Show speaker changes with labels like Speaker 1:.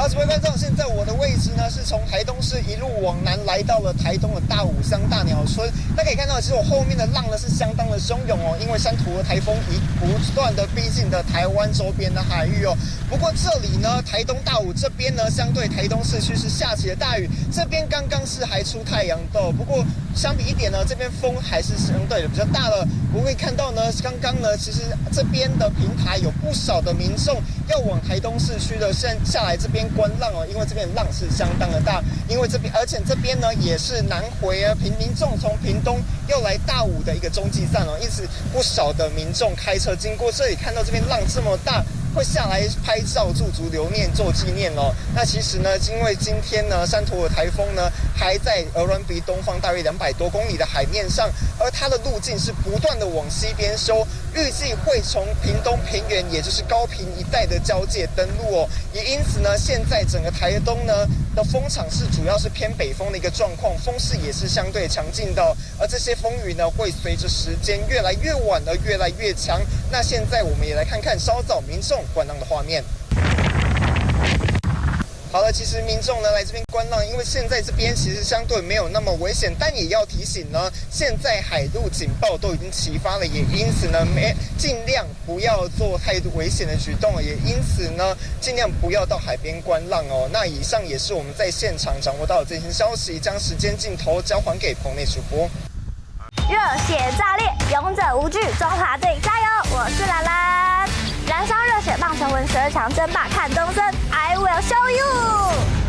Speaker 1: 好，各位观众，现在我的位置呢是从台东市一路往南来到了台东的大武乡大鸟村。大家可以看到，其实我后面的浪呢是相当的汹涌哦，因为山图的台风不断的逼近的台湾周边的海域哦。不过这里呢，台东大武这边呢，相对台东市区是下起了大雨，这边刚刚是还出太阳的哦。不过相比一点呢，这边风还是相对的比较大了。我们可以看到呢，刚刚呢，其实这边的平台有不少的民众要往台东市区的下来这边观浪哦，因为这边浪是相当的大，因为这边而且这边呢也是南回啊，民众从屏东要来大武的一个中继站哦，因此不少的民众开车经过这里，看到这边浪这么大，会下来拍照驻足留念做纪念哦。那其实呢，因为今天呢，山图的台风呢还在鹅銮鼻东方大约200多公里的海面上，而它的路径是不断的往西边修，预计会从屏东平原，也就是高屏一带的交界登陆哦。也因此呢，现在整个台东呢的风场是主要是偏北风的一个状况，风势也是相对强劲的哦。而这些风雨呢，会随着时间越来越晚而越来越强。那现在我们也来看看稍早民众观浪的画面。好了，其实民众呢来这边观浪，因为现在这边其实相对没有那么危险，但也要提醒呢，现在海陆警报都已经齐发了，也因此呢，尽量不要做太危险的举动，也因此呢，尽量不要到海边观浪哦。那以上也是我们在现场掌握到的最新消息，将时间镜头交还给棚内主播。
Speaker 2: 热血炸裂，勇者无惧，中华队加油！我是兰兰，燃烧热血棒球文12强争霸看东森 ，I will show you。